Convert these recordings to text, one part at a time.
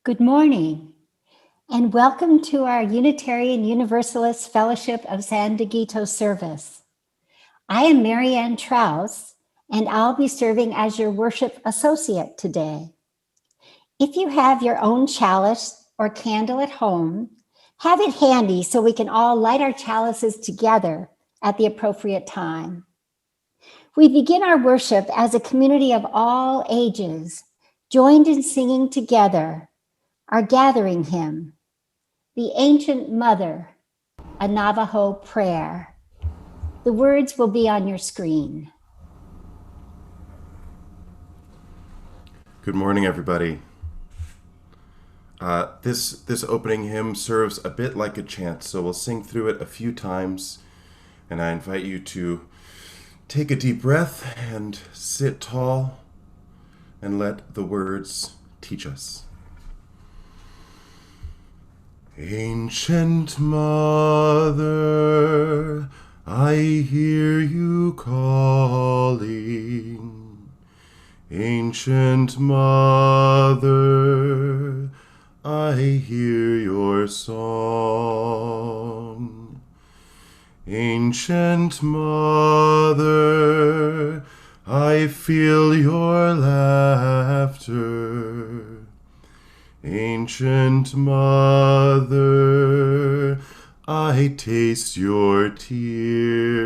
Good morning, and welcome to our Unitarian Universalist Fellowship of San Dieguito service. I am Marianne Traus, and I'll be serving as your worship associate today. If you have your own chalice or candle at home, have it handy so we can all light our chalices together at the appropriate time. We begin our worship as a community of all ages, joined in singing together our gathering hymn, The Ancient Mother, a Navajo prayer. The words will be on your screen. Good morning, everybody. This opening hymn serves a bit like a chant, so we'll sing through it a few times, and I invite you to take a deep breath and sit tall and let the words teach us. Ancient Mother, I hear you calling. Ancient Mother, I hear your song. Ancient Mother, I feel your laughter. Ancient Mother, I taste your tears.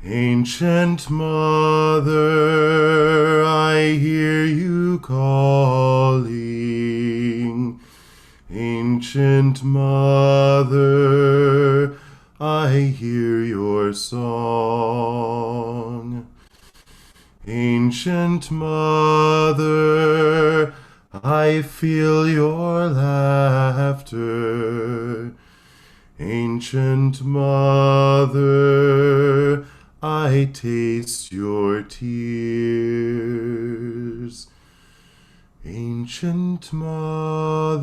Ancient Mother, I hear you calling. Ancient Mother, I hear your song. Ancient Mother, I feel your laughter. Ancient Mother, I taste your tears. Ancient Mother,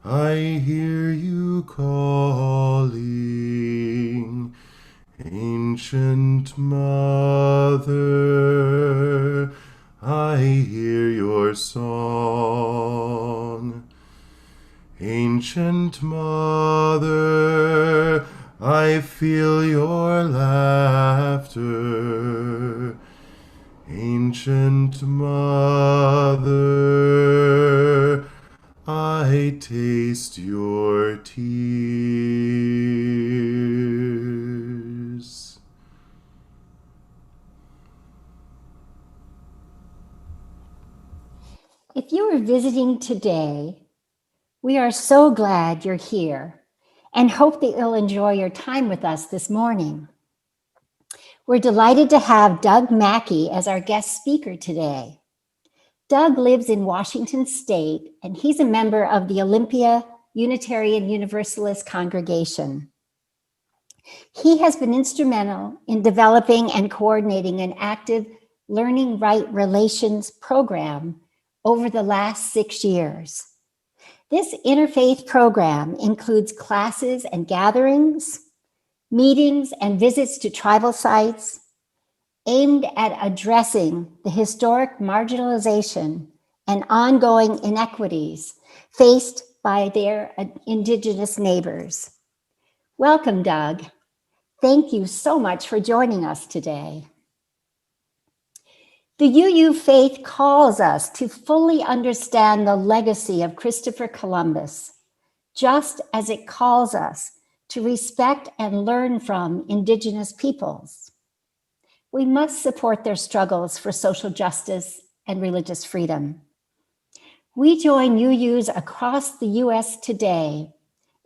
I hear you calling. Ancient Mother, I hear your song. Ancient Mother, I feel your laughter. Ancient Mother, I taste your tears. If you are visiting today, we are so glad you're here and hope that you'll enjoy your time with us this morning. We're delighted to have Doug Mackey as our guest speaker today. Doug lives in Washington State, and he's a member of the Olympia Unitarian Universalist congregation. He has been instrumental in developing and coordinating an active learning right relations program over the last 6 years. This interfaith program includes classes and gatherings, meetings and visits to tribal sites aimed at addressing the historic marginalization and ongoing inequities faced by their Indigenous neighbors. Welcome, Doug. Thank you so much for joining us today. The UU faith calls us to fully understand the legacy of Christopher Columbus, just as it calls us to respect and learn from Indigenous peoples. We must support their struggles for social justice and religious freedom. We join UUs across the US today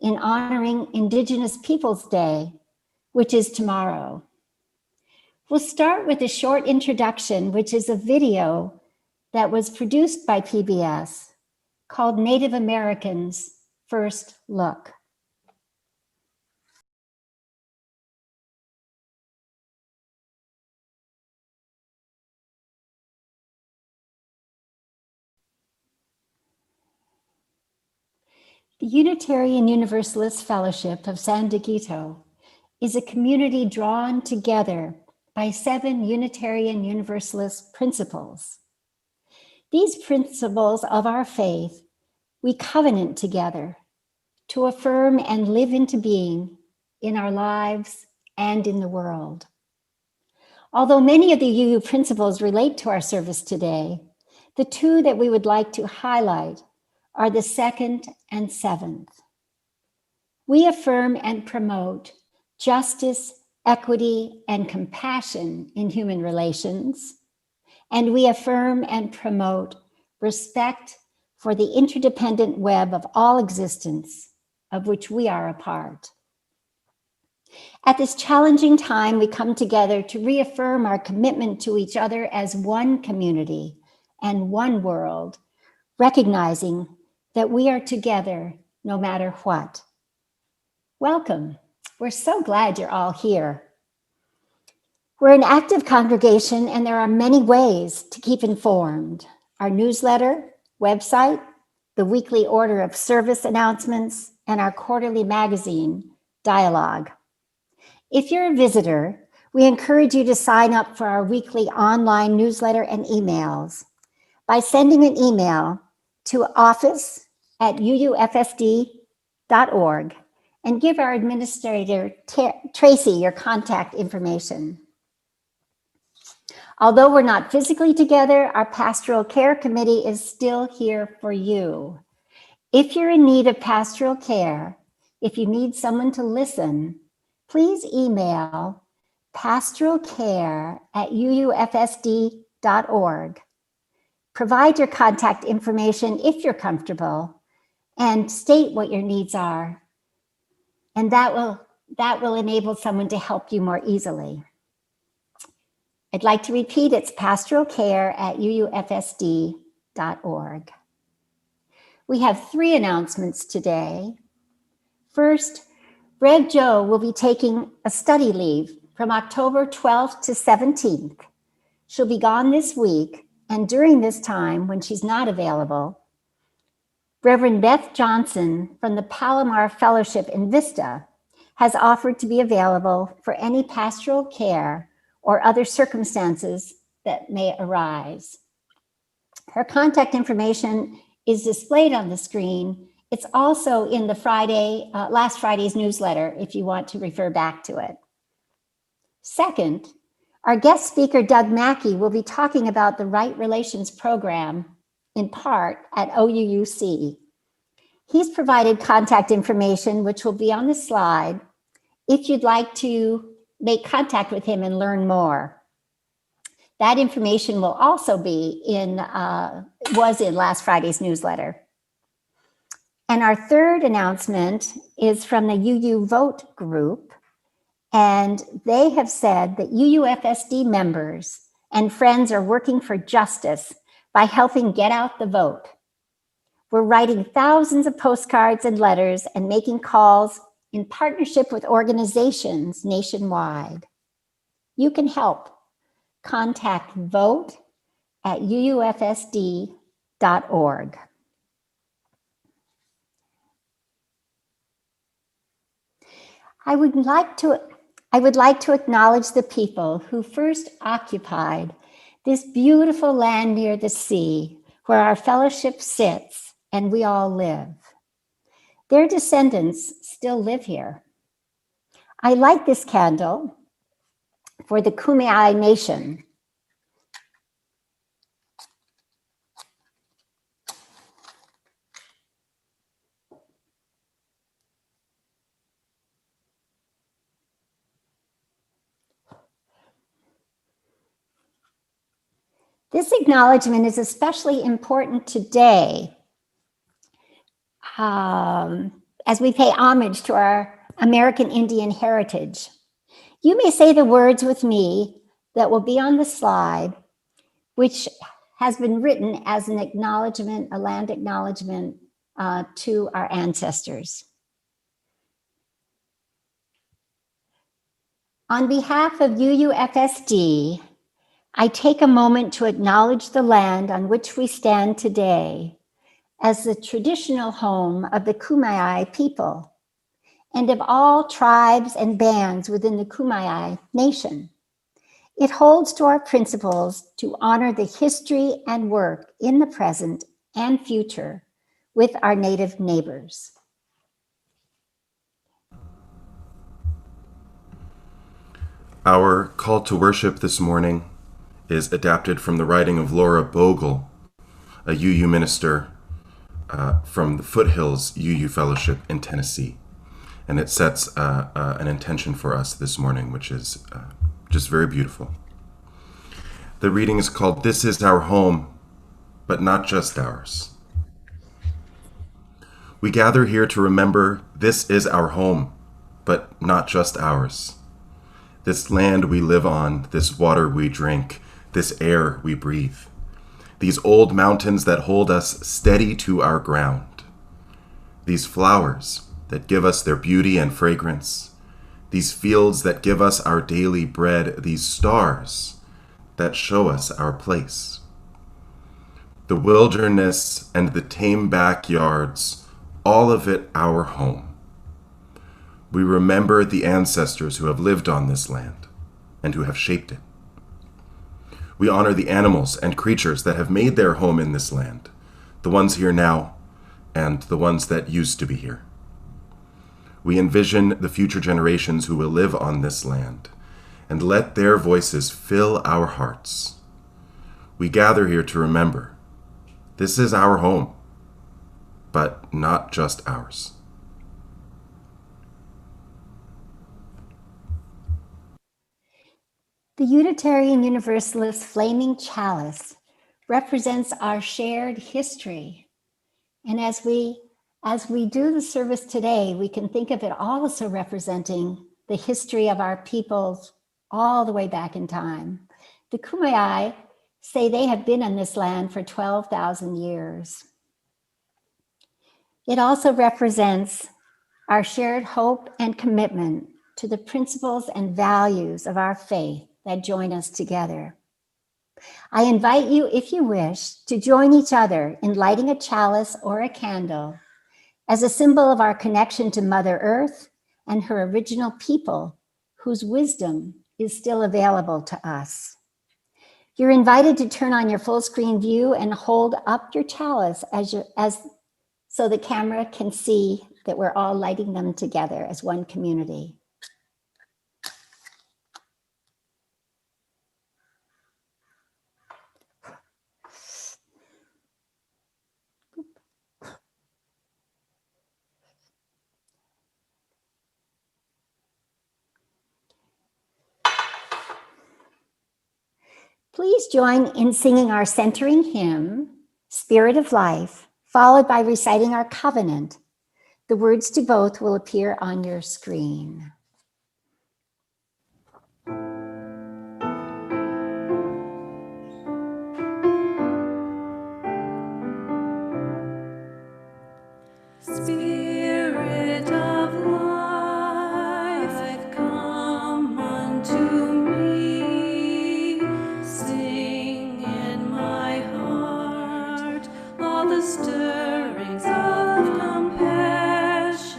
in honoring Indigenous Peoples Day, which is tomorrow. We'll start with a short introduction, which is a video that was produced by PBS called Native Americans First Look. The Unitarian Universalist Fellowship of San Dieguito is a community drawn together by 7 Unitarian Universalist principles. These principles of our faith, we covenant together to affirm and live into being in our lives and in the world. Although many of the UU principles relate to our service today, the two that we would like to highlight are the second and seventh. We affirm and promote justice, equity, and compassion in human relations, and we affirm and promote respect for the interdependent web of all existence, of which we are a part. At this challenging time, we come together to reaffirm our commitment to each other as one community and one world, recognizing that we are together no matter what. Welcome. We're so glad you're all here. We're an active congregation, and there are many ways to keep informed. Our newsletter, website, the weekly order of service announcements, and our quarterly magazine, Dialogue. If you're a visitor, we encourage you to sign up for our weekly online newsletter and emails by sending an email to office@uufsd.org and give our administrator, Tracy, your contact information. Although we're not physically together, our pastoral care committee is still here for you. If you're in need of pastoral care, if you need someone to listen, please email pastoralcare@uufsd.org. Provide your contact information if you're comfortable and state what your needs are. And that will enable someone to help you more easily. I'd like to repeat, it's pastoralcare@uufsd.org. We have 3 announcements today. First, Rev Jo will be taking a study leave from October 12th to 17th. She'll be gone this week, and during this time, when she's not available, Reverend Beth Johnson from the Palomar Fellowship in Vista has offered to be available for any pastoral care or other circumstances that may arise. Her contact information is displayed on the screen. It's also in the last Friday's newsletter if you want to refer back to it. Second, our guest speaker, Doug Mackey, will be talking about the Right Relations program, in part at OUUC. He's provided contact information, which will be on the slide, if you'd like to make contact with him and learn more. That information will also be was in last Friday's newsletter. And our third announcement is from the UU Vote group. And they have said that UUFSD members and friends are working for justice by helping get out the vote. We're writing thousands of postcards and letters and making calls in partnership with organizations nationwide. You can help. Contact vote@uufsd.org. I would like to acknowledge the people who first occupied this beautiful land near the sea where our fellowship sits and we all live. Their descendants still live here. I light this candle for the Kumeyaay Nation. This acknowledgement is especially important today as we pay homage to our American Indian heritage. You may say the words with me that will be on the slide, which has been written as an acknowledgement, a land acknowledgement to our ancestors. On behalf of UUFSD, I take a moment to acknowledge the land on which we stand today as the traditional home of the Kumeyaay people and of all tribes and bands within the Kumeyaay Nation. It holds to our principles to honor the history and work in the present and future with our Native neighbors. Our call to worship this morning is adapted from the writing of Laura Bogle, a UU minister from the Foothills UU Fellowship in Tennessee. And it sets an intention for us this morning, which is just very beautiful. The reading is called "This is Our Home, but Not Just Ours." We gather here to remember this is our home, but not just ours. This land we live on, this water we drink, this air we breathe. These old mountains that hold us steady to our ground. These flowers that give us their beauty and fragrance. These fields that give us our daily bread. These stars that show us our place. The wilderness and the tame backyards, all of it our home. We remember the ancestors who have lived on this land and who have shaped it. We honor the animals and creatures that have made their home in this land, the ones here now and the ones that used to be here. We envision the future generations who will live on this land and let their voices fill our hearts. We gather here to remember this is our home, but not just ours. The Unitarian Universalist flaming chalice represents our shared history. And as we do the service today, we can think of it also representing the history of our peoples all the way back in time. The Kumeyaay say they have been on this land for 12,000 years. It also represents our shared hope and commitment to the principles and values of our faith that join us together. I invite you, if you wish, to join each other in lighting a chalice or a candle as a symbol of our connection to Mother Earth and her original people, whose wisdom is still available to us. You're invited to turn on your full screen view and hold up your chalice so the camera can see that we're all lighting them together as one community. Please join in singing our centering hymn, Spirit of Life, followed by reciting our covenant. The words to both will appear on your screen. Spirit of life, come unto me. Sing in my heart all the stirrings of compassion.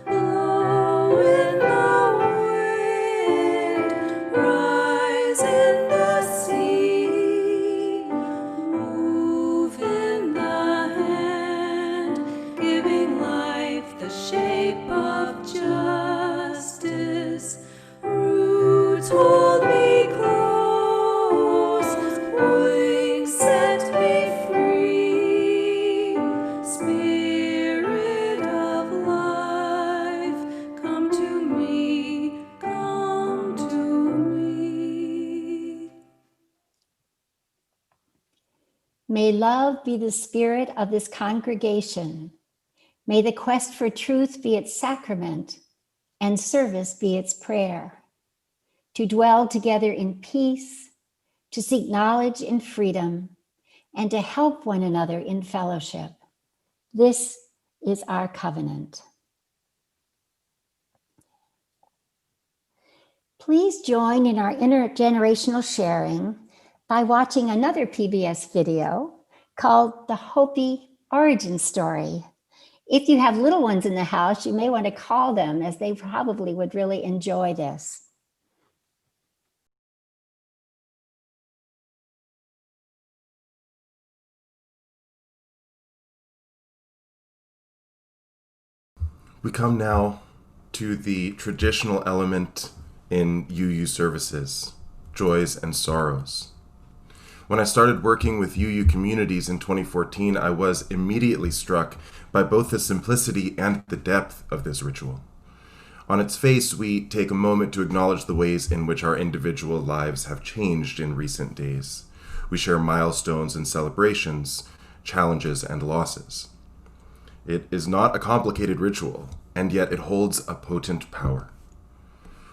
Blow in the wind, rise in the sea, move in the hand, giving life the shape of justice. Roots hold me close, wings set me free. Spirit of life, come to me, come to me. May love be the spirit of this congregation. May the quest for truth be its sacrament and service be its prayer. To dwell together in peace, to seek knowledge in freedom, and to help one another in fellowship. This is our covenant. Please join in our intergenerational sharing by watching another PBS video called The Hopi Origin Story. If you have little ones in the house, you may want to call them, as they probably would really enjoy this. We come now to the traditional element in UU services, joys and sorrows. When I started working with UU communities in 2014, I was immediately struck by both the simplicity and the depth of this ritual. On its face, we take a moment to acknowledge the ways in which our individual lives have changed in recent days. We share milestones and celebrations, challenges and losses. It is not a complicated ritual, and yet it holds a potent power.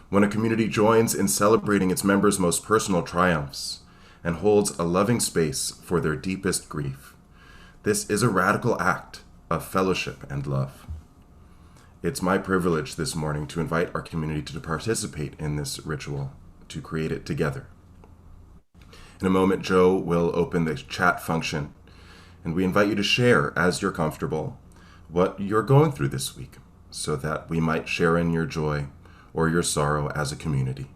When a community joins in celebrating its members' most personal triumphs and holds a loving space for their deepest grief, this is a radical act of fellowship and love. It's my privilege this morning to invite our community to participate in this ritual, to create it together. In a moment, Joe will open the chat function, and we invite you to share, as you're comfortable, what you're going through this week, so that we might share in your joy or your sorrow as a community.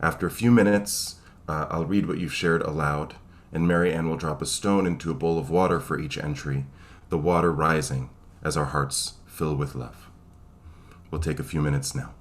After a few minutes, I'll read what you've shared aloud, and Mary Ann will drop a stone into a bowl of water for each entry, the water rising as our hearts fill with love. We'll take a few minutes now.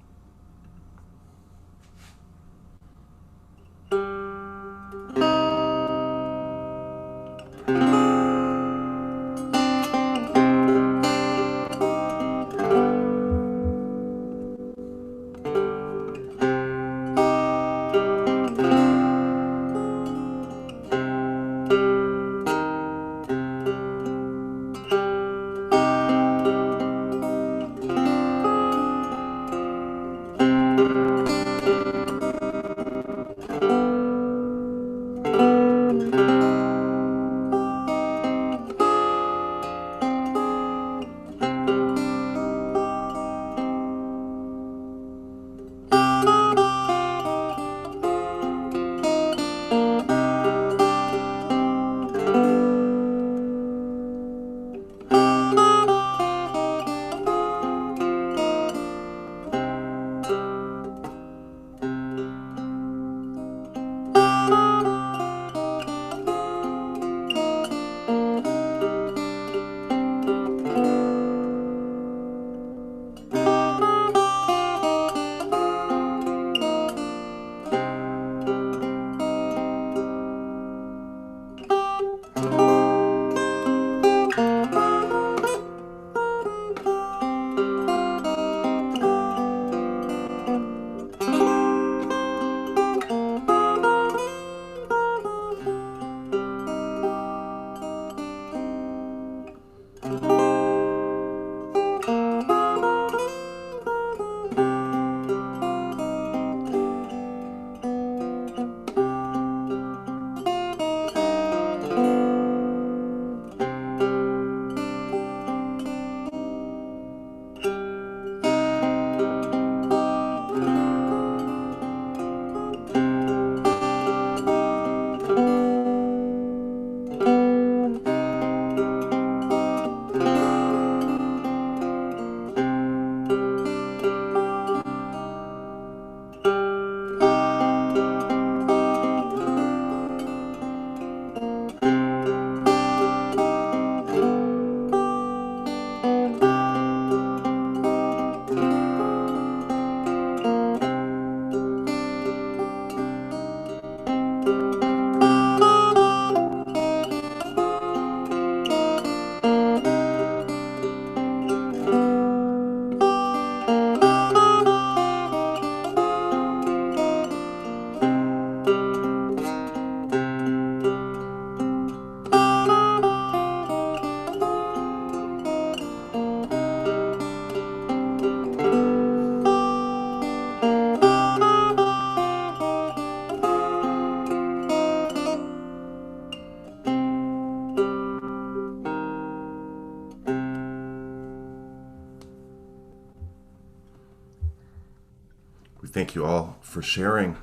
We thank you all for sharing.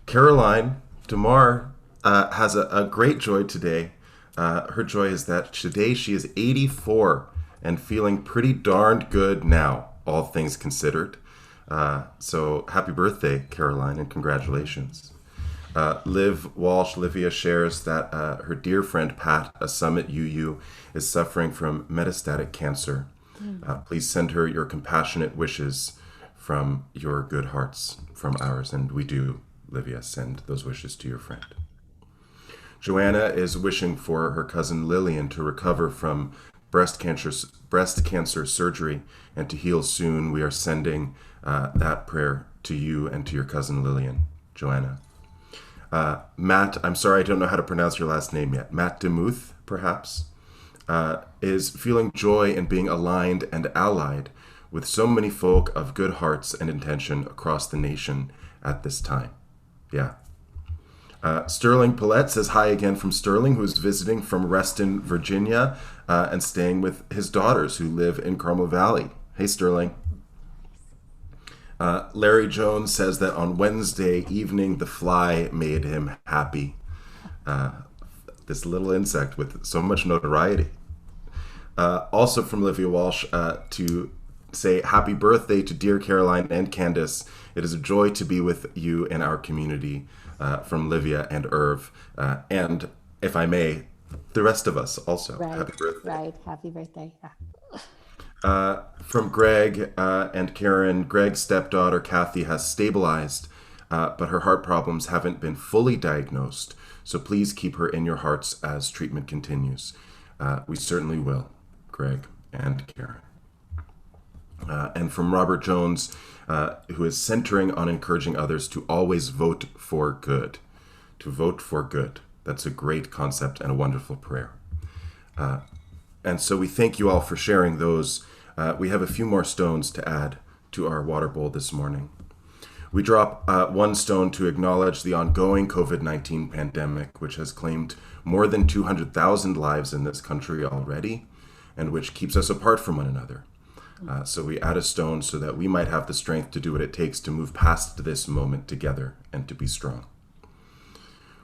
Caroline DeMar has a great joy today. Her joy is that today she is 84 and feeling pretty darned good now, all things considered. So happy birthday, Caroline, and congratulations. Liv Walsh, Livia shares that her dear friend Pat, a Summit UU, is suffering from metastatic cancer. Please send her your compassionate wishes from your good hearts, from ours. And we do, Livia, send those wishes to your friend. Joanna is wishing for her cousin Lillian to recover from breast cancer surgery and to heal soon. We are sending that prayer to you and to your cousin Lillian, Joanna. Matt, I'm sorry I don't know how to pronounce your last name yet. Matt DeMuth, perhaps, is feeling joy in being aligned and allied with so many folk of good hearts and intention across the nation at this time. Yeah. Sterling Paulette says hi again from Sterling, who's visiting from Reston, Virginia, and staying with his daughters who live in Carmel Valley. Hey, Sterling. Larry Jones says that on Wednesday evening, the fly made him happy. This little insect with so much notoriety. Also from Livia Walsh to say happy birthday to dear Caroline and Candace. It is a joy to be with you in our community. From Livia and Irv, and if I may, the rest of us also. Right, happy birthday. Right, happy birthday. From Greg and Karen, Greg's stepdaughter Kathy has stabilized, but her heart problems haven't been fully diagnosed, so please keep her in your hearts as treatment continues. We certainly will, Greg and Karen. And from Robert Jones, who is centering on encouraging others to always vote for good. To vote for good. That's a great concept and a wonderful prayer. And so we thank you all for sharing those. We have a few more stones to add to our water bowl this morning. We drop one stone to acknowledge the ongoing COVID-19 pandemic, which has claimed more than 200,000 lives in this country already, and which keeps us apart from one another. So we add a stone so that we might have the strength to do what it takes to move past this moment together and to be strong.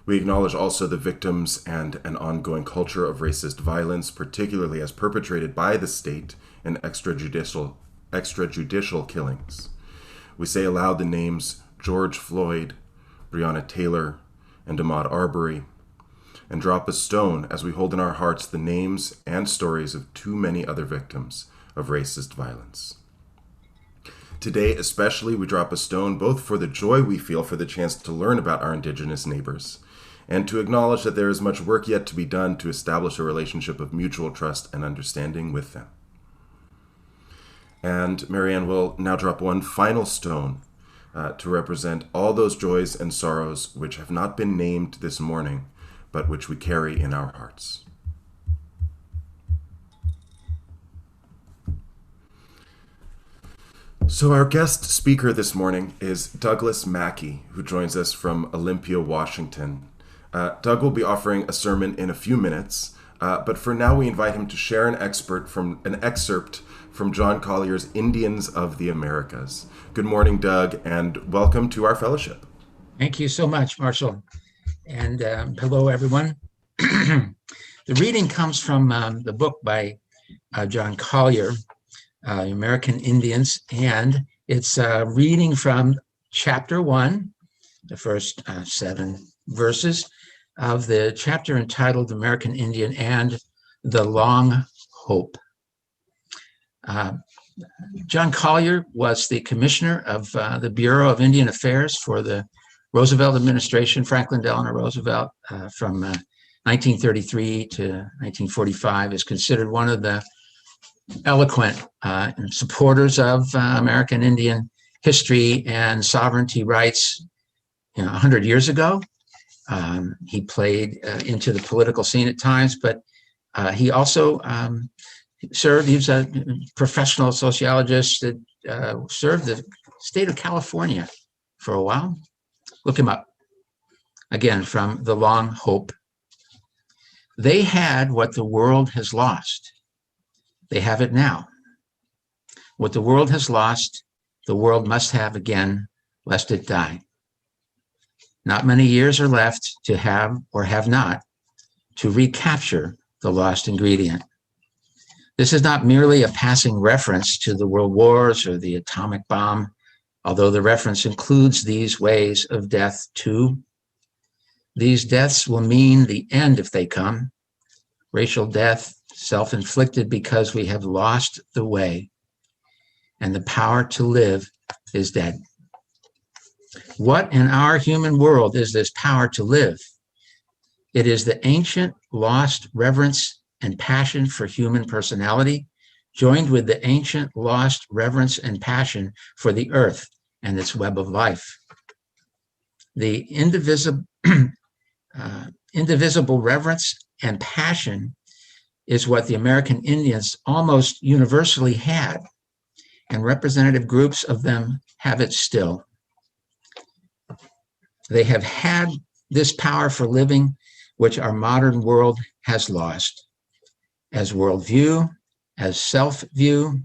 We acknowledge also the victims and an ongoing culture of racist violence, particularly as perpetrated by the state in extrajudicial killings. We say aloud the names George Floyd, Breonna Taylor, and Ahmaud Arbery, and drop a stone as we hold in our hearts the names and stories of too many other victims of racist violence. Today, especially, we drop a stone both for the joy we feel for the chance to learn about our Indigenous neighbors, and to acknowledge that there is much work yet to be done to establish a relationship of mutual trust and understanding with them. And Marianne will now drop one final stone to represent all those joys and sorrows which have not been named this morning, but which we carry in our hearts. So our guest speaker this morning is Douglas Mackey, who joins us from Olympia, Washington. Doug will be offering a sermon in a few minutes, but for now we invite him to share an excerpt from John Collier's Indians of the Americas. Good morning, Doug, and welcome to our fellowship. Thank you so much, Marshall. And hello, everyone. The reading comes from the book by John Collier, American Indians, and it's reading from chapter 1, the first 7 verses of the chapter entitled American Indian and the Long Hope. John Collier was the commissioner of the Bureau of Indian Affairs for the Roosevelt administration, Franklin Delano Roosevelt, from 1933 to 1945, is considered one of the eloquent supporters of American Indian history and sovereignty rights. 100 years ago, he played into the political scene at times, but he also served. He was a professional sociologist that served the state of California for a while. Look him up. Again, from The Long Hope. They had what the world has lost. They have it now. What the world has lost, the world must have again, lest it die. Not many years are left to have or have not to recapture the lost ingredient. This is not merely a passing reference to the world wars or the atomic bomb, although the reference includes these ways of death too. These deaths will mean the end if they come. Racial death, self-inflicted because we have lost the way, and the power to live is dead. What in our human world is this power to live? It is the ancient lost reverence and passion for human personality, joined with the ancient lost reverence and passion for the earth and its web of life. The indivisible reverence and passion is what the American Indians almost universally had, and representative groups of them have it still. They have had this power for living, which our modern world has lost, as worldview, as self-view,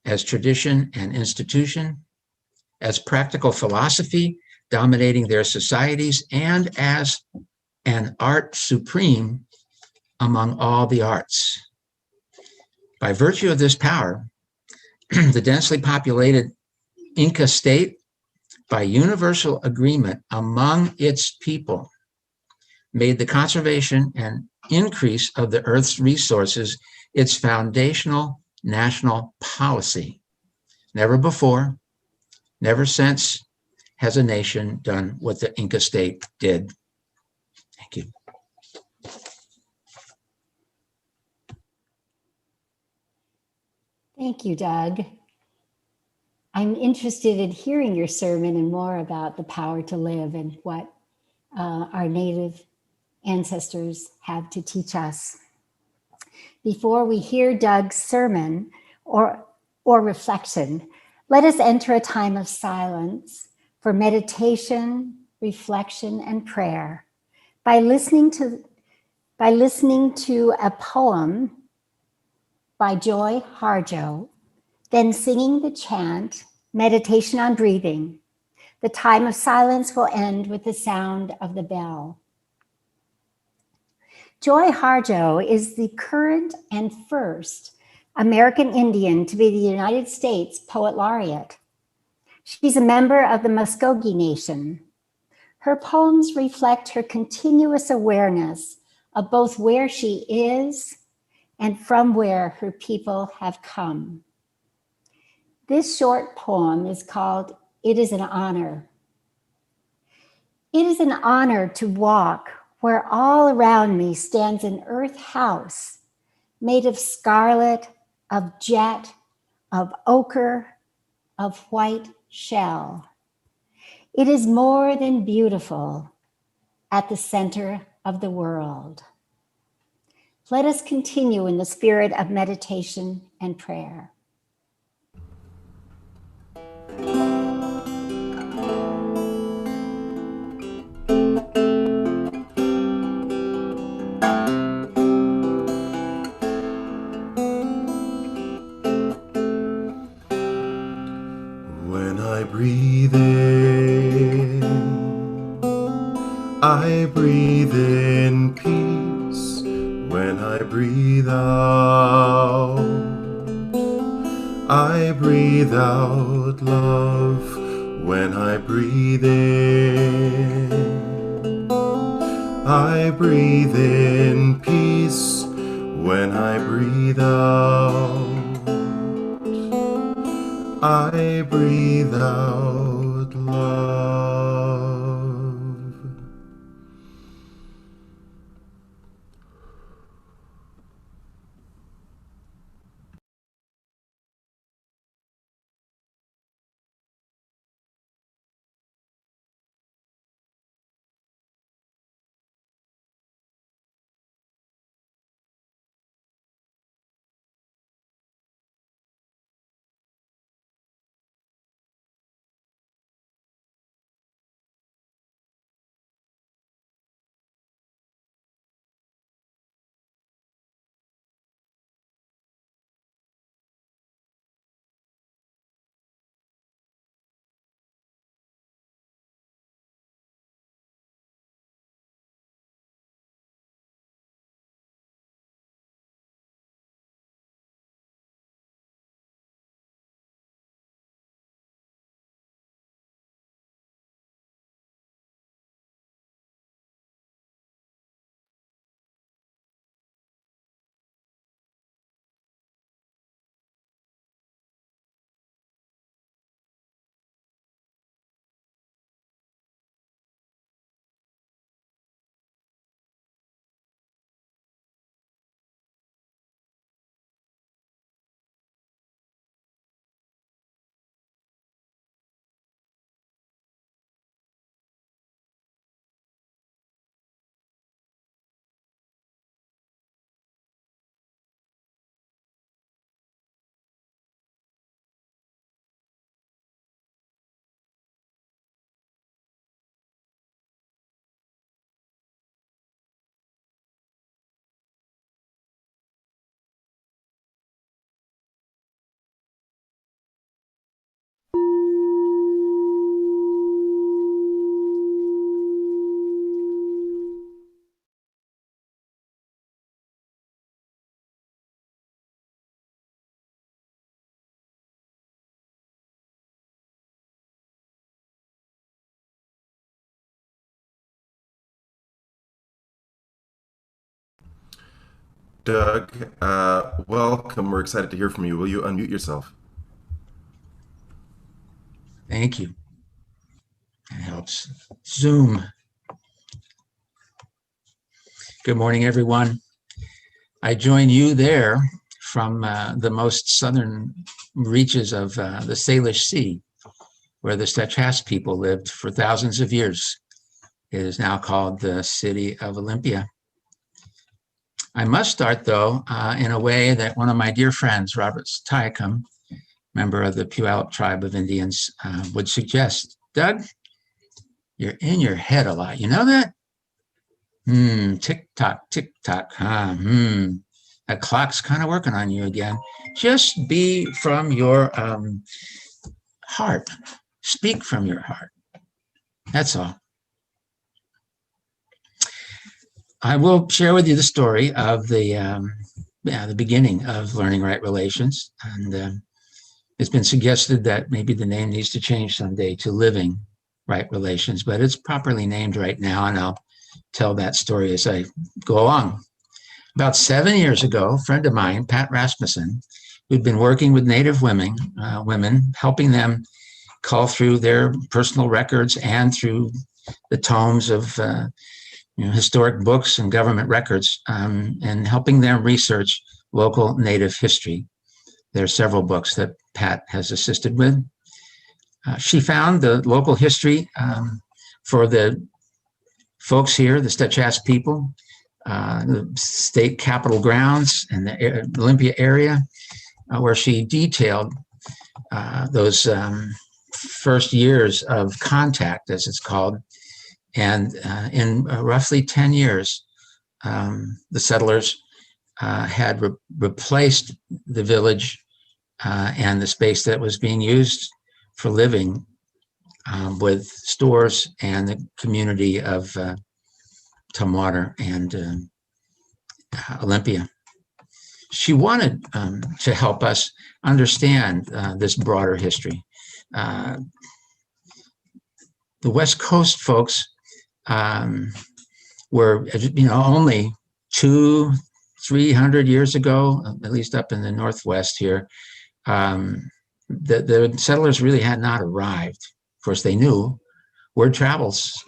as tradition and institution, as practical philosophy dominating their societies, and as an art supreme among all the arts. By virtue of this power, the densely populated Inca state, by universal agreement among its people, made the conservation and increase of the earth's resources its foundational national policy. Never before, never since has a nation done what the Inca state did. Thank you. Thank you, Doug. I'm interested in hearing your sermon and more about the power to live and what our Native ancestors have to teach us. Before we hear Doug's sermon or reflection, let us enter a time of silence for meditation, reflection, and prayer by listening to a poem by Joy Harjo, then singing the chant, Meditation on Breathing. The time of silence will end with the sound of the bell. Joy Harjo is the current and first American Indian to be the United States Poet Laureate. She's a member of the Muskogee Nation. Her poems reflect her continuous awareness of both where she is and from where her people have come. This short poem is called It Is an Honor. It is an honor to walk where all around me stands an earth house made of scarlet, of jet, of ochre, of white shell. It is more than beautiful at the center of the world. Let us continue in the spirit of meditation and prayer. When I breathe in, I breathe in peace. When I breathe out, I breathe out love. When I breathe in, I breathe in peace. When I breathe out, I breathe out love. Doug. Welcome. We're excited to hear from you. Will you unmute yourself? Thank you. That helps. Zoom. Good morning, everyone. I join you there from the most southern reaches of the Salish Sea, where the Stechas people lived for thousands of years. It is now called the city of Olympia. I must start, though, in a way that one of my dear friends, Robert Tyacum, member of the Puyallup tribe of Indians, would suggest. Doug, you're in your head a lot. You know that? Tick tock, huh? That clock's kind of working on you again. Just be from your heart. Speak from your heart. That's all. I will share with you the story of the beginning of learning right relations, and it's been suggested that maybe the name needs to change someday to living right relations, but it's properly named right now, and I'll tell that story as I go along. About 7 years ago, a friend of mine, Pat Rasmussen, who'd been working with Native women, helping them cull through their personal records and through the tomes of historic books and government records, and helping them research local Native history. There are several books that Pat has assisted with. She found the local history for the folks here, the Stechas people, the state capitol grounds and the Olympia area, where she detailed those first years of contact, as it's called. And in roughly 10 years, the settlers had replaced the village and the space that was being used for living with stores and the community of Tumwater and Olympia. She wanted to help us understand this broader history. The West Coast folks were, only 200-300 years ago, at least up in the Northwest here, the settlers really had not arrived. Of course, they knew. Word travels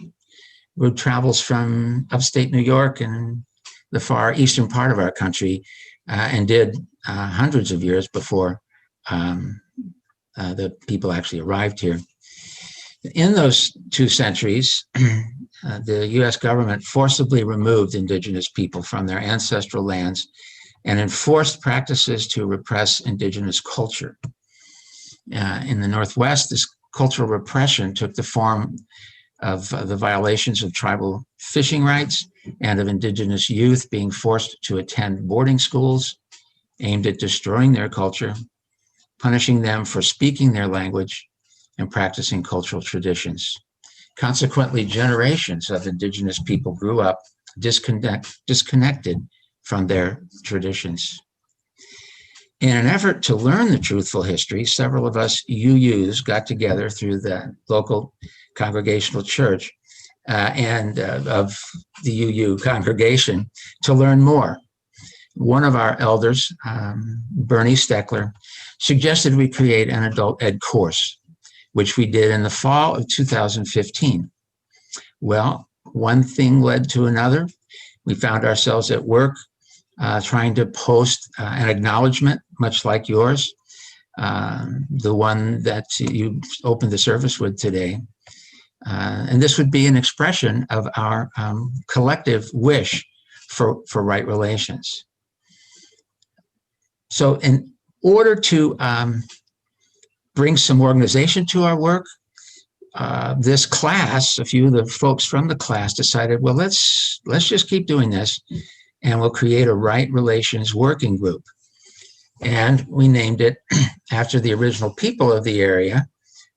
from upstate New York and the far eastern part of our country, and did hundreds of years before the people actually arrived here. In those 2 centuries, the U.S. government forcibly removed indigenous people from their ancestral lands and enforced practices to repress indigenous culture. In the Northwest, this cultural repression took the form of the violations of tribal fishing rights and of indigenous youth being forced to attend boarding schools aimed at destroying their culture, punishing them for speaking their language, and practicing cultural traditions. Consequently, generations of indigenous people grew up disconnected from their traditions. In an effort to learn the truthful history, several of us UUs got together through the local congregational church and of the UU congregation to learn more. One of our elders, Bernie Steckler, suggested we create an adult ed course, which we did in the fall of 2015. Well, one thing led to another. We found ourselves at work trying to post an acknowledgement, much like yours, the one that you opened the service with today. And this would be an expression of our collective wish for right relations. So in order to bring some organization to our work, this class, a few of the folks from the class decided, well, let's just keep doing this, and we'll create a right relations working group. And we named it after the original people of the area.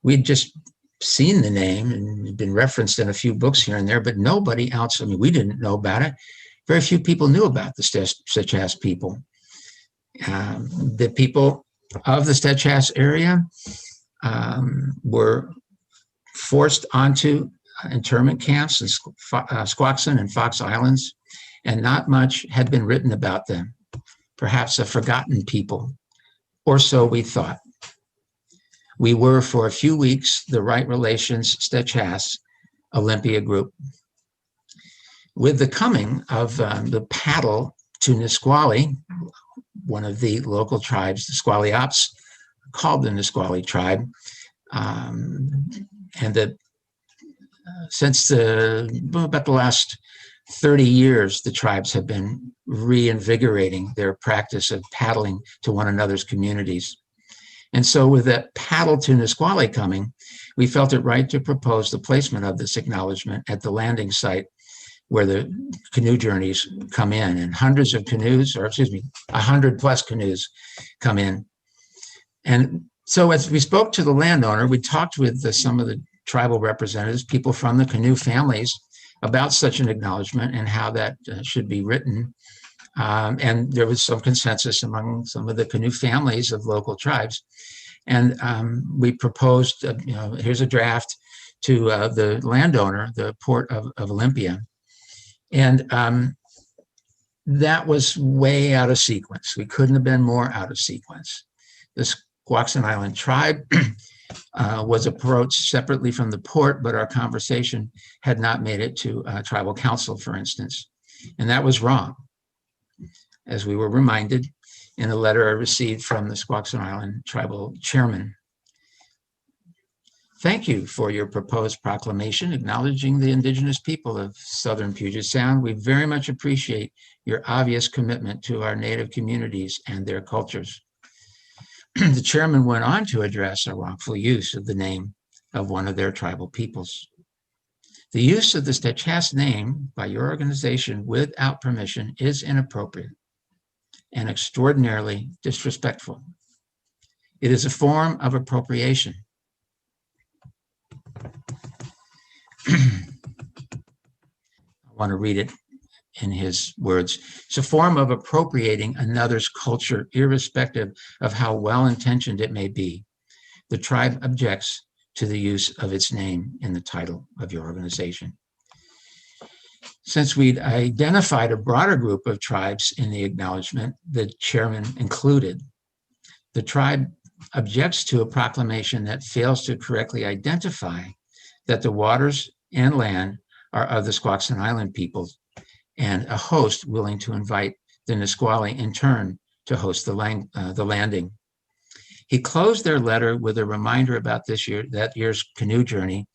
We'd just seen the name and been referenced in a few books here and there, but nobody else, we didn't know about it. Very few people knew about the Stechas people. The people of the Stechas area were forced onto internment camps in Squaxin and Fox Islands, and not much had been written about them. perhaps a forgotten people, or so we thought. We were, for a few weeks, the Right Relations Stechas Olympia group. With the coming of the paddle to Nisqually, one of the local tribes, the Squalliops, called the Nisqually tribe, and since about the last 30 years, the tribes have been reinvigorating their practice of paddling to one another's communities. And so with that paddle to Nisqually coming, we felt it right to propose the placement of this acknowledgement at the landing site where the canoe journeys come in, and hundreds of canoes, or excuse me, 100+ canoes come in. And so as we spoke to the landowner, we talked with some of the tribal representatives, people from the canoe families, about such an acknowledgement and how that should be written. And there was some consensus among some of the canoe families of local tribes. And we proposed, here's a draft to the landowner, the Port of Olympia. And that was way out of sequence. We couldn't have been more out of sequence. The Squaxin Island tribe was approached separately from the port, but our conversation had not made it to tribal council, for instance. And that was wrong, as we were reminded in a letter I received from the Squaxin Island tribal chairman. Thank you for your proposed proclamation acknowledging the indigenous people of Southern Puget Sound. We very much appreciate your obvious commitment to our Native communities and their cultures. The chairman went on to address a wrongful use of the name of one of their tribal peoples. The use of the Stechas name by your organization without permission is inappropriate and extraordinarily disrespectful. It is a form of appropriation. I want to read it in his words. It's a form of appropriating another's culture, irrespective of how well-intentioned it may be. The tribe objects to the use of its name in the title of your organization. Since we'd identified a broader group of tribes in the acknowledgement, the chairman included, the tribe objects to a proclamation that fails to correctly identify that the waters and land are of the Squaxin Island peoples, and a host willing to invite the Nisqually in turn to host the landing. He closed their letter with a reminder about that year's canoe journey,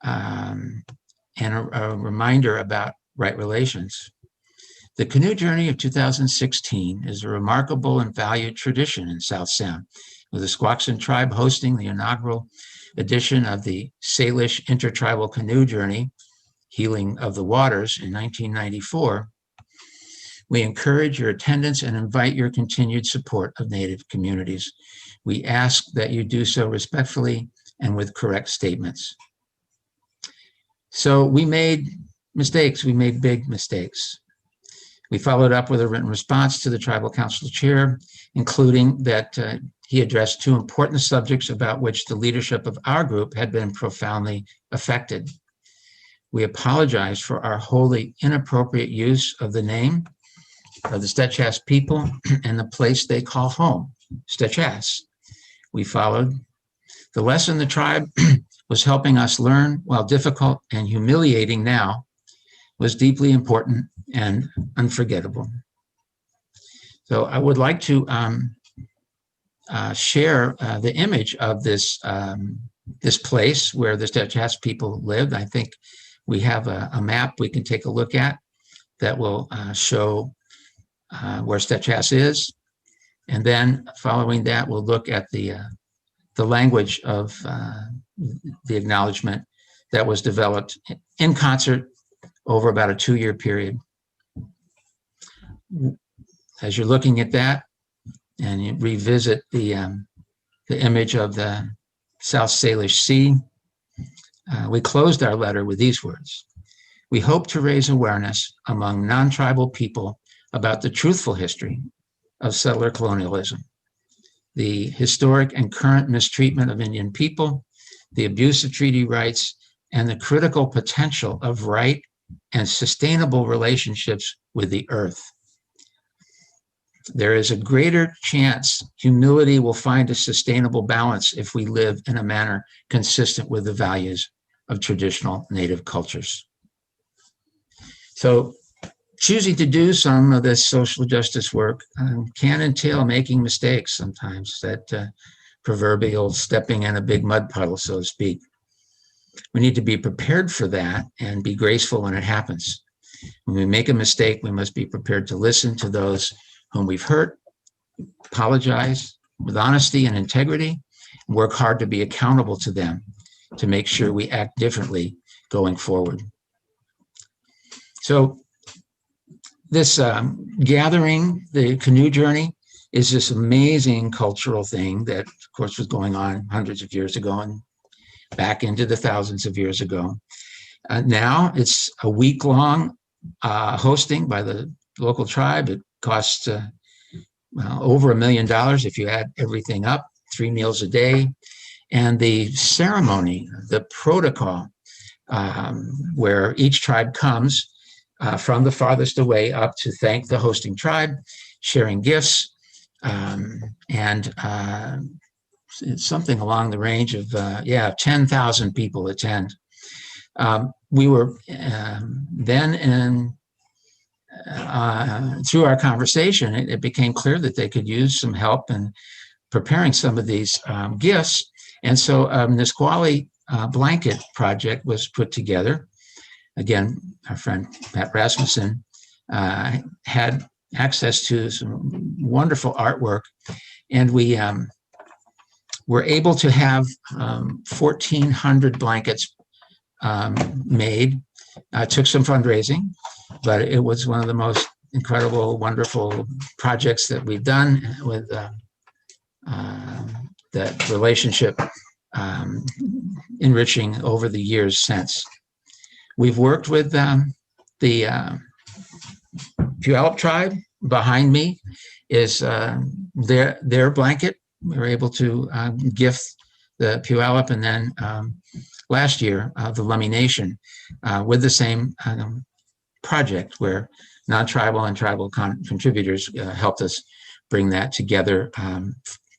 and a reminder about right relations. The canoe journey of 2016 is a remarkable and valued tradition in South Sound, with the Squaxin tribe hosting the inaugural edition of the Salish Intertribal Canoe Journey, Healing of the Waters, in 1994. We encourage your attendance and invite your continued support of Native communities. We ask that you do so respectfully and with correct statements. So we made mistakes. We made big mistakes. We followed up with a written response to the Tribal Council Chair, including that he addressed two important subjects about which the leadership of our group had been profoundly affected. We apologize for our wholly inappropriate use of the name of the Stechas people and the place they call home, Stechas. We followed. The lesson the tribe was helping us learn, while difficult and humiliating now, was deeply important and unforgettable. So I would like to share the image of this place where the Stechas people lived. I think we have a map we can take a look at that will show where Stechas is. And then following that, we'll look at the language of the acknowledgement that was developed in concert over about a 2-year period. As you're looking at that and you revisit the image of the South Salish Sea, we closed our letter with these words. We hope to raise awareness among non-tribal people about the truthful history of settler colonialism, the historic and current mistreatment of Indian people, the abuse of treaty rights, and the critical potential of right and sustainable relationships with the earth. There is a greater chance humility will find a sustainable balance if we live in a manner consistent with the values of traditional Native cultures. So choosing to do some of this social justice work can entail making mistakes sometimes, that proverbial stepping in a big mud puddle, so to speak. We need to be prepared for that and be graceful when it happens. When we make a mistake, we must be prepared to listen to those whom we've hurt, apologize with honesty and integrity, and work hard to be accountable to them to make sure we act differently going forward. So this gathering, the canoe journey, is this amazing cultural thing that, of course, was going on hundreds of years ago and back into the thousands of years ago. Now it's a week-long hosting by the local tribe. It costs over $1 million if you add everything up, 3 meals a day. And the ceremony, the protocol, where each tribe comes from the farthest away up to thank the hosting tribe, sharing gifts, and it's something along the range of 10,000 people attend. We were then through our conversation, it became clear that they could use some help in preparing some of these gifts. And so Nisqually blanket project was put together. Again, our friend Pat Rasmussen had access to some wonderful artwork, and we were able to have 1,400 blankets made. Took some fundraising, but it was one of the most incredible, wonderful projects that we've done with that relationship enriching over the years since. We've worked with the Puyallup tribe. Behind me is their blanket. We were able to gift the Puyallup, and then last year the Lummi Nation with the same project, where non-tribal and tribal contributors helped us bring that together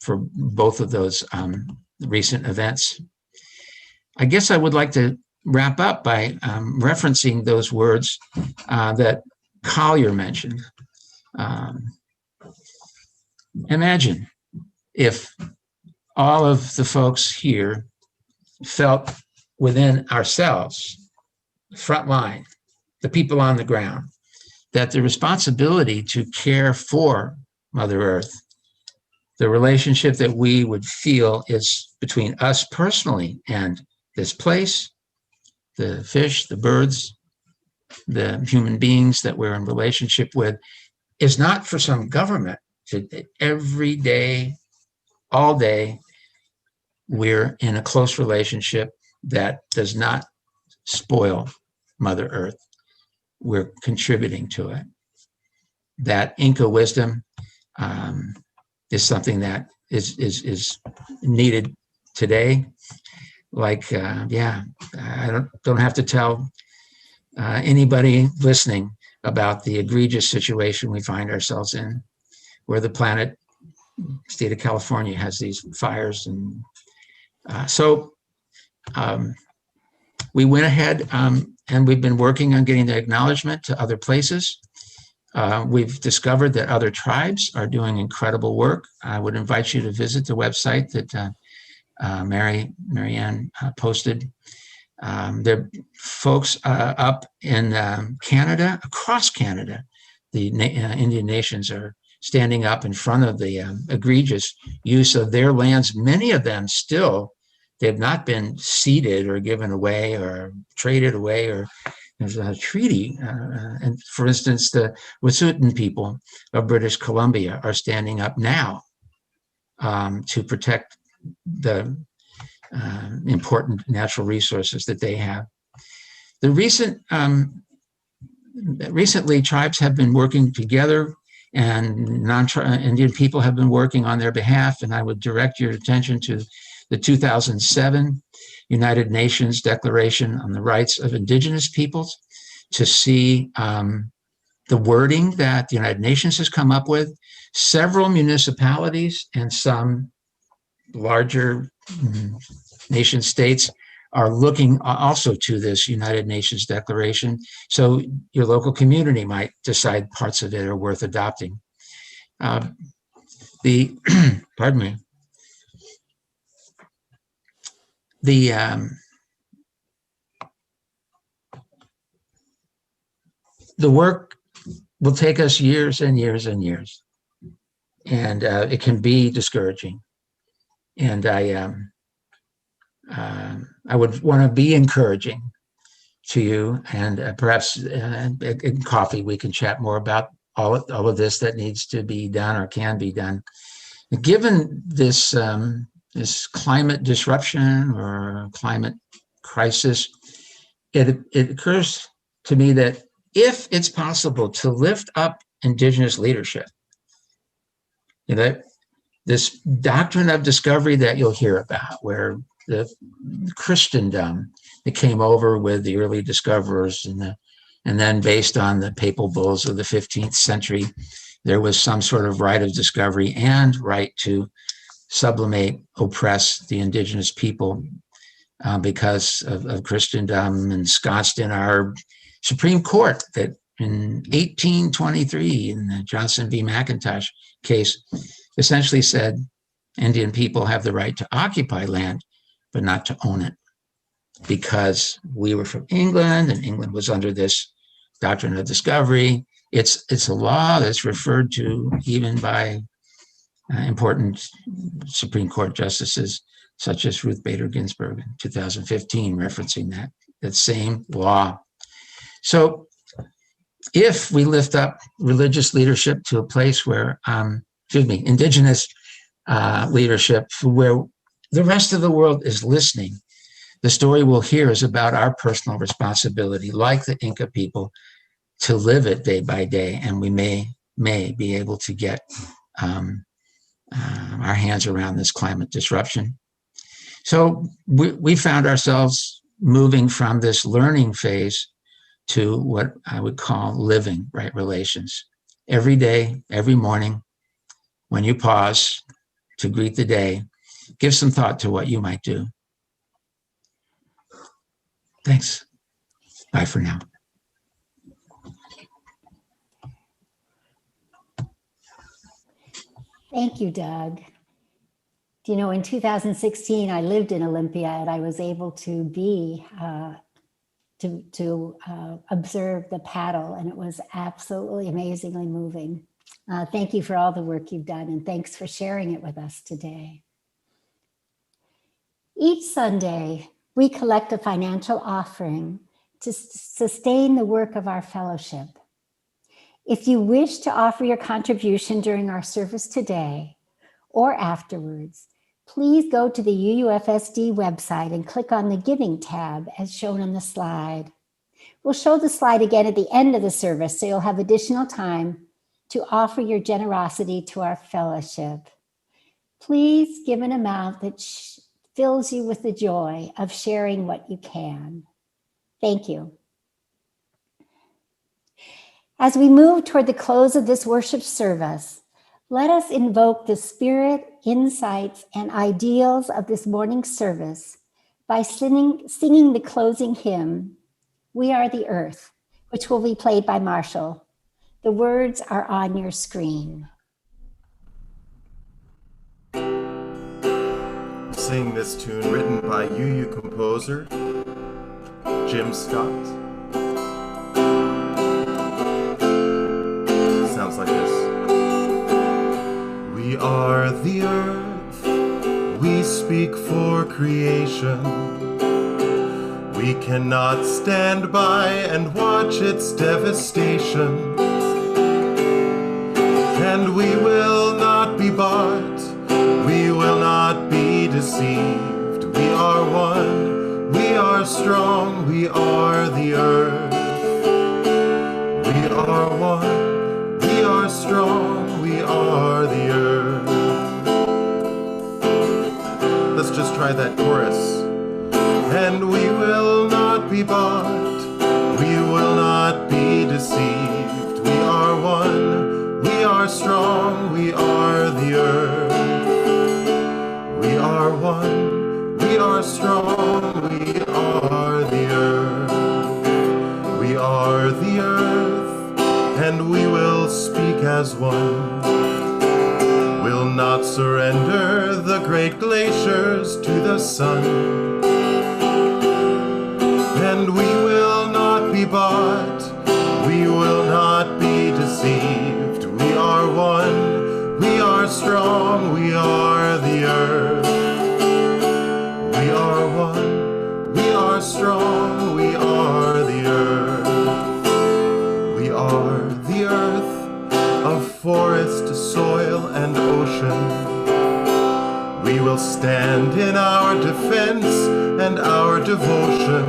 for both of those recent events. I guess I would like to wrap up by referencing those words that Collier mentioned. Imagine if all of the folks here felt within ourselves, front line, the people on the ground, that the responsibility to care for Mother Earth, the relationship that we would feel is between us personally and this place, the fish, the birds, the human beings that we're in relationship with, is not for some government. Every day, all day, we're in a close relationship that does not spoil Mother Earth. We're contributing to it. That Inca wisdom is something that is needed today. Like, I don't have to tell anybody listening about the egregious situation we find ourselves in, where the planet, state of California, has these fires. And so we went ahead and we've been working on getting the acknowledgement to other places. We've discovered that other tribes are doing incredible work. I would invite you to visit the website that Marianne posted. There are folks up in Canada, across Canada. The Indian nations are standing up in front of the egregious use of their lands. Many of them still, they have not been ceded or given away or traded away, or there's a treaty. And for instance, the Wet'suwet'en people of British Columbia are standing up now to protect the important natural resources that they have. The recently, tribes have been working together, and non-Indian people have been working on their behalf. And I would direct your attention to the 2007 United Nations Declaration on the Rights of Indigenous Peoples to see the wording that the United Nations has come up with Several municipalities and some larger nation states are looking also to this United Nations Declaration. So your local community might decide parts of it are worth adopting. Pardon me. The work will take us years and years and years, and it can be discouraging. And I would want to be encouraging to you, and perhaps in coffee we can chat more about all of this that needs to be done or can be done. Given this this climate disruption or climate crisis, it occurs to me that if it's possible to lift up Indigenous leadership, this doctrine of discovery that you'll hear about, where the Christendom that came over with the early discoverers, and then based on the papal bulls of the 15th century, there was some sort of right of discovery and right to sublimate, oppress the Indigenous people because of Christendom, ensconced in our Supreme Court that in 1823, in the Johnson v. McIntosh case, essentially said Indian people have the right to occupy land, but not to own it, because we were from England and England was under this doctrine of discovery. It's a law that's referred to even by important Supreme Court justices, such as Ruth Bader Ginsburg in 2015, referencing that same law. So if we lift up religious leadership to a place where, Indigenous leadership, where the rest of the world is listening, the story we'll hear is about our personal responsibility, like the Inca people, to live it day by day, and we may be able to get our hands around this climate disruption. So we found ourselves moving from this learning phase to what I would call living right relations. Every day, every morning, when you pause to greet the day, give some thought to what you might do. Thanks. Bye for now. Thank you, Doug. You know, in 2016, I lived in Olympia, and I was able to be to observe the paddle, and it was absolutely amazingly moving. Thank you for all the work you've done, and thanks for sharing it with us today. Each Sunday, we collect a financial offering to sustain the work of our fellowship. If you wish to offer your contribution during our service today or afterwards, please go to the UUFSD website and click on the Giving tab as shown on the slide. We'll show the slide again at the end of the service, so you'll have additional time to offer your generosity to our fellowship. Please give an amount that fills you with the joy of sharing what you can. Thank you. As we move toward the close of this worship service, let us invoke the spirit, insights, and ideals of this morning's service by singing the closing hymn, We Are the Earth, which will be played by Marshall. The words are on your screen. Sing this tune written by UU composer Jim Scott. Sounds like this. We are the earth, we speak for creation. We cannot stand by and watch its devastation. And we will not be bought, we will not be deceived. We are one, we are strong, we are the earth. We are one, we are strong, we are the earth. Let's just try that chorus. And we will not be bought, we will not be deceived. We are one, we are are strong, we are the earth. We are one, we are strong, we are the earth. We are the earth, and we will speak as one. Will not surrender the great glaciers to the sun. And we will not be bought, we will not be deceived. We are one, we are strong, we are the earth. We are one, we are strong, we are the earth. We are the earth, of forest, soil, and ocean. We will stand in our defense and our devotion.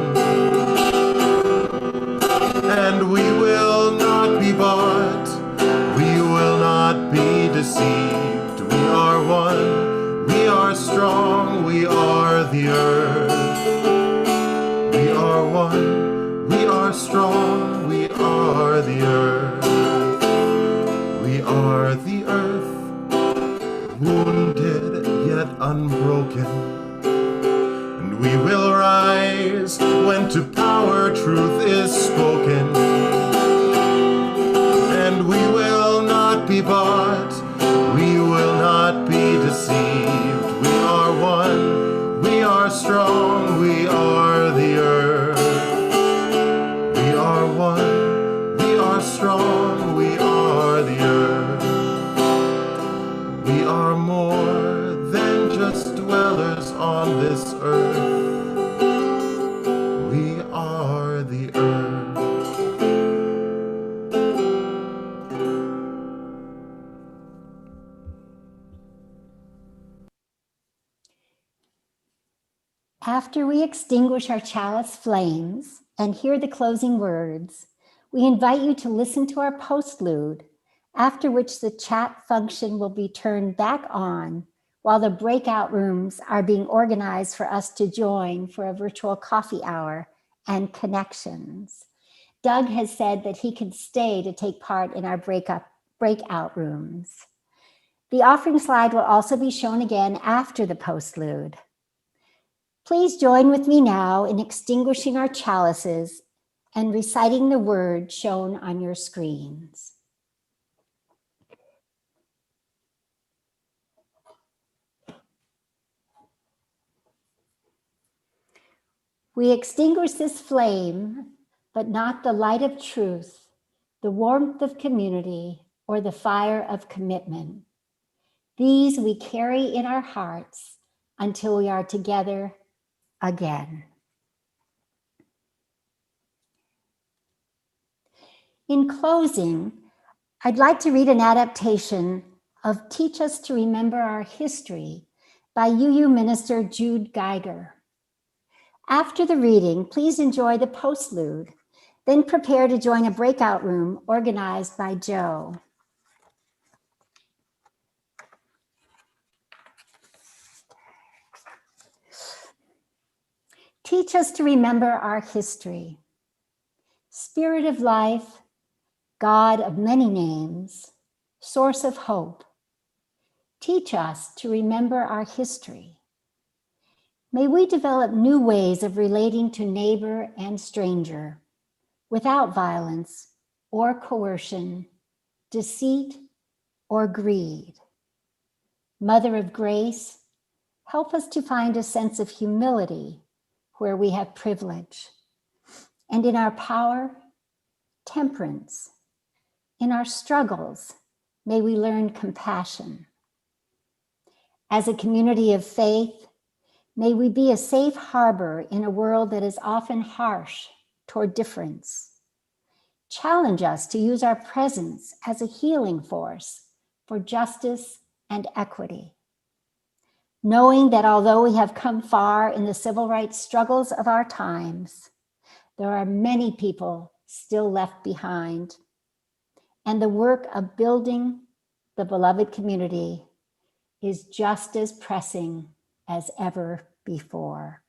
And we will not be bought, we will not be deceived. We are one, we are strong, we are the earth. We are one, we are strong, we are the earth. We are the earth, wounded yet unbroken. And we will rise when to power truth is spoken. And we will not be bought, we will not be deceived. We are one, we are strong, we are the earth. We are one, we are strong, we are the earth. We are more than just dwellers on this earth. We are the earth. After we extinguish our chalice flames and hear the closing words, we invite you to listen to our postlude, after which the chat function will be turned back on while the breakout rooms are being organized for us to join for a virtual coffee hour and connections. Doug has said that he can stay to take part in our breakout rooms. The offering slide will also be shown again after the postlude. Please join with me now in extinguishing our chalices and reciting the word shown on your screens. We extinguish this flame, but not the light of truth, the warmth of community, or the fire of commitment. These we carry in our hearts until we are together again. In closing, I'd like to read an adaptation of Teach Us to Remember Our History by UU Minister Jude Geiger. After the reading, please enjoy the postlude, then prepare to join a breakout room organized by Joe. Teach us to remember our history. Spirit of life, God of many names, source of hope, teach us to remember our history. May we develop new ways of relating to neighbor and stranger without violence or coercion, deceit or greed. Mother of grace, help us to find a sense of humility where we have privilege, and in our power, temperance. In our struggles, may we learn compassion. As a community of faith, may we be a safe harbor in a world that is often harsh toward difference. Challenge us to use our presence as a healing force for justice and equity. Knowing that although we have come far in the civil rights struggles of our times, there are many people still left behind, and the work of building the beloved community is just as pressing as ever before.